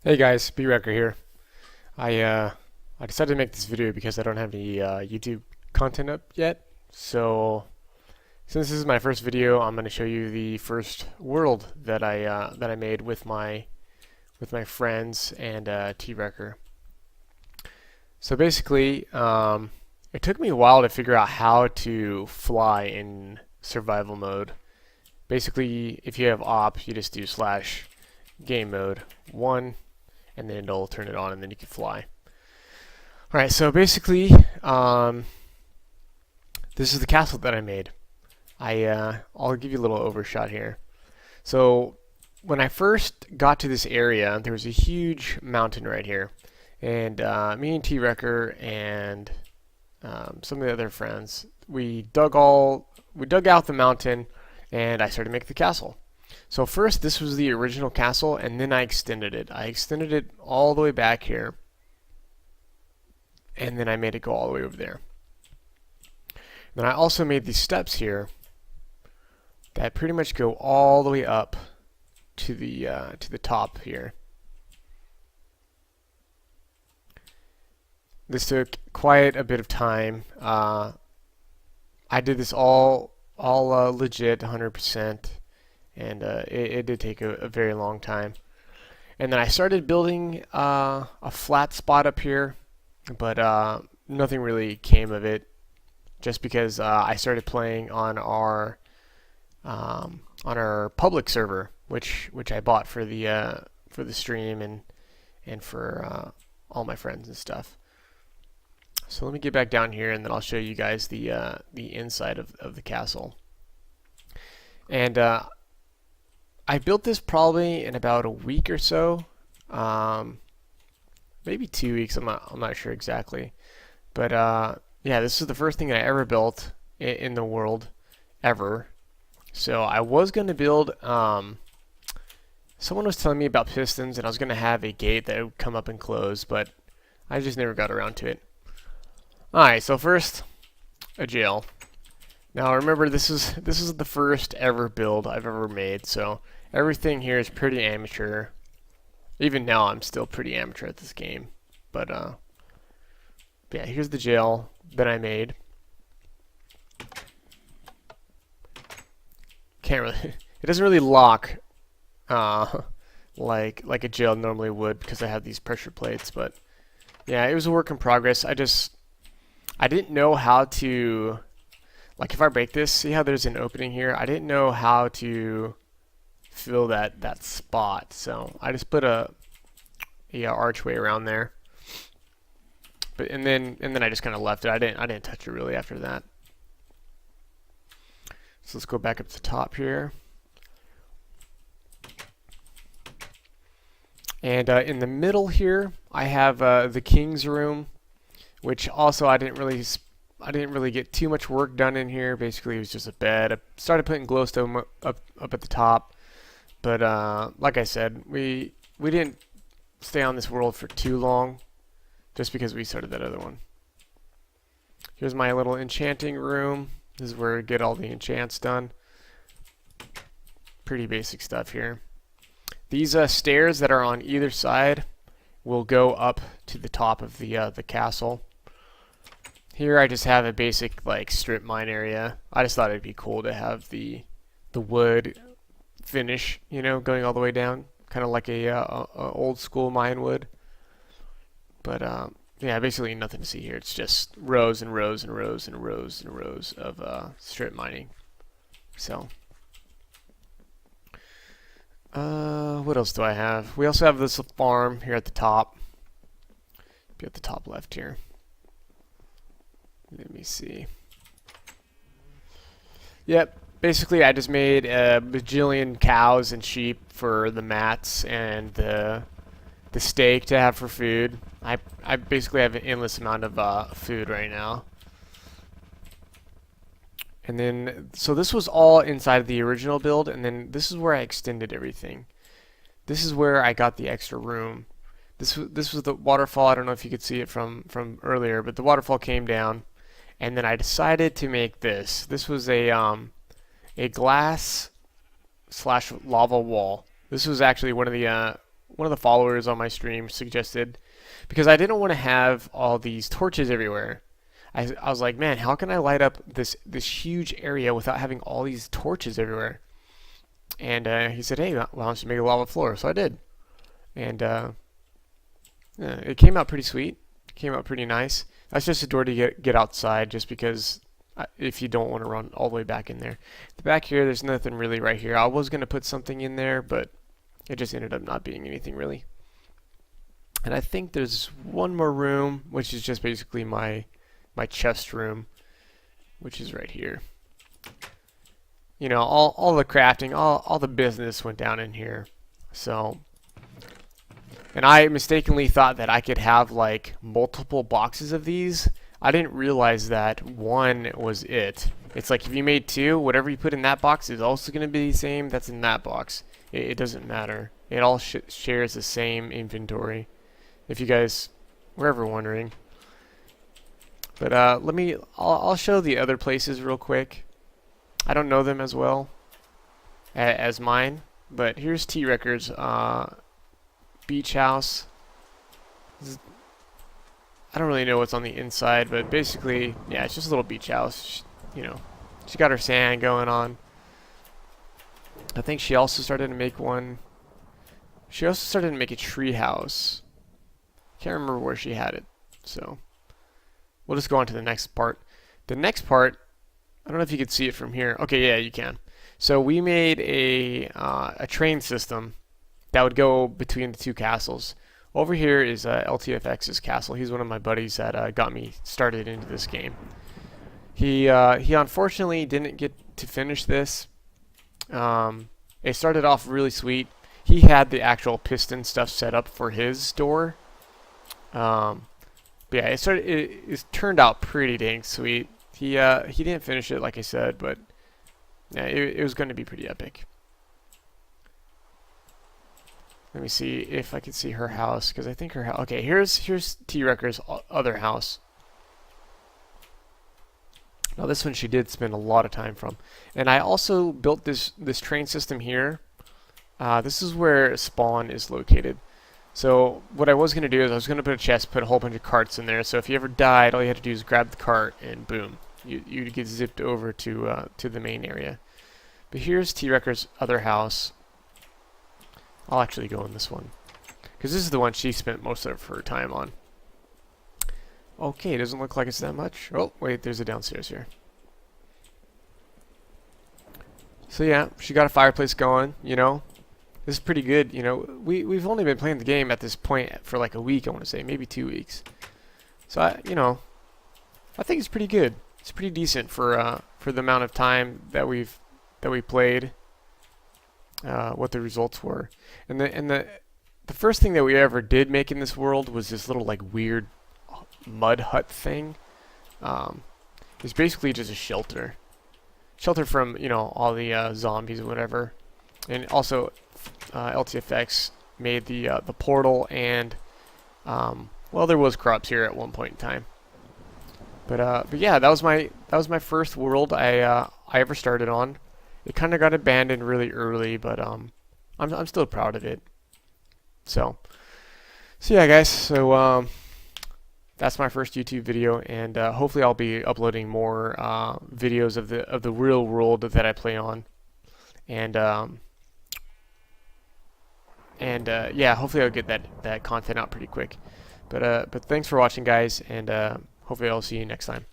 Hey guys, Bwrecker here. I uh, I decided to make this video because I don't have any YouTube content up yet. So since this is my first video, I'm going to show you the first world that I made with my friends and T-Wrecker. So basically, it took me a while to figure out how to fly in survival mode. Basically, if you have op, you just do slash game mode 1 and then it'll turn it on and then you can fly. Alright, so basically, this is the castle that I made. I'll give you a little overshot here. So when I first got to this area, there was a huge mountain right here. And me and T-Wrecker and some of the other friends, we dug out the mountain and I started making the castle. So first, this was the original castle, and then I extended it. I extended it all the way back here, and then I made it go all the way over there. Then I also made these steps here that pretty much go all the way up to the top here. This took quite a bit of time. I did this all legit, 100%. And it did take a very long time. And then I started building a flat spot up here, but nothing really came of it, just because I started playing on our public server, which I bought for the stream and for all my friends and stuff. So let me get back down here, and then I'll show you guys the inside of the castle. And I built this probably in about a week or so, maybe 2 weeks. I'm not sure exactly, but yeah, this is the first thing I ever built in the world ever. So I was going to build. Someone was telling me about pistons, and I was going to have a gate that would come up and close, but I just never got around to it. All right, so first, a jail. Now remember, this is the first ever build I've ever made, so everything here is pretty amateur. Even now, I'm still pretty amateur at this game. But yeah, here's the jail that I made. Can't really, it doesn't really lock like a jail normally would because I have these pressure plates. But yeah, it was a work in progress. I didn't know how to. Like if I break this, see how there's an opening here? I didn't know how to fill that spot, so I just put a archway around there. But and then I just kind of left it. I didn't touch it really after that. So let's go back up to the top here. And in the middle here, I have the king's room, which also I didn't really get too much work done in here. Basically, it was just a bed. I started putting glowstone up at the top, but like I said, we didn't stay on this world for too long, just because we started that other one. Here's my little enchanting room. This is where I get all the enchants done. Pretty basic stuff here. These stairs that are on either side will go up to the top of the castle. Here I just have a basic like strip mine area. I just thought it'd be cool to have the wood finish, going all the way down, kind of like a old school mine would. But yeah, basically nothing to see here. It's just rows and rows and rows and rows and rows of strip mining. So what else do I have? We also have this farm here at the top. Be at the top left here. Let me see. Yep, basically I just made a bajillion cows and sheep for the mats and the steak to have for food. I basically have an endless amount of food right now. And then, so this was all inside of the original build, and then this is where I extended everything. This is where I got the extra room. This was the waterfall. I don't know if you could see it from earlier, but the waterfall came down. And then I decided to make this. This was a glass / lava wall. This was actually one of one of the followers on my stream suggested, because I didn't want to have all these torches everywhere. I was like, man, how can I light up this huge area without having all these torches everywhere? And he said, hey, why don't you make a lava floor? So I did, and yeah, it came out pretty sweet. It came out pretty nice. That's just a door to get outside, just because if you don't want to run all the way back in there. The back here, there's nothing really right here. I was gonna put something in there, but it just ended up not being anything really. And I think there's one more room, which is just basically my chest room, which is right here. You know, all the crafting, all the business went down in here. So, and I mistakenly thought that I could have like multiple boxes of these. I didn't realize that one was it. It's like if you made two, whatever you put in that box is also going to be the same that's in that box. It doesn't matter. It all shares the same inventory, if you guys were ever wondering. But I'll show the other places real quick. I don't know them as well as mine, but here's Bwreckers beach house. I don't really know what's on the inside, but basically, yeah, it's just a little beach house. You know, she got her sand going on. I think she also started to make one. She also started to make a tree house. Can't remember where she had it, so we'll just go on to the next part. The next part, I don't know if you can see it from here. Okay, yeah, you can. So we made a train system that would go between the two castles. Over here is LTFX's castle. He's one of my buddies that got me started into this game. He unfortunately didn't get to finish this. It started off really sweet. He had the actual piston stuff set up for his door. But yeah, it turned out pretty dang sweet. He didn't finish it, like I said, but yeah, it was going to be pretty epic. Let me see if I can see her house, because I think her house. Okay, here's Bwreckers' other house. Now this one she did spend a lot of time from, and I also built this train system here. This is where spawn is located. So what I was going to do is I was going to put a chest, put a whole bunch of carts in there. So if you ever died, all you had to do is grab the cart, and boom, you'd get zipped over to the main area. But here's Bwreckers' other house. I'll actually go in this one, because this is the one she spent most of her time on. Okay, it doesn't look like it's that much. Oh, wait, there's a downstairs here. So yeah, she got a fireplace going, you know. This is pretty good, you know. We've only been playing the game at this point for like a week, I want to say, maybe 2 weeks. So I think it's pretty good. It's pretty decent for the amount of time that we played. What the results were, and the first thing that we ever did make in this world was this little like weird mud hut thing. It's basically just a shelter from, you know, all the zombies or whatever. And also LTFX made the portal, and well, there was crops here at one point in time. But yeah, that was my first world I ever started on. It kind of got abandoned really early, but I'm still proud of it. So yeah, guys. So that's my first YouTube video, and hopefully I'll be uploading more videos of the real world that I play on, and yeah, hopefully I'll get that content out pretty quick. But thanks for watching, guys, and hopefully I'll see you next time.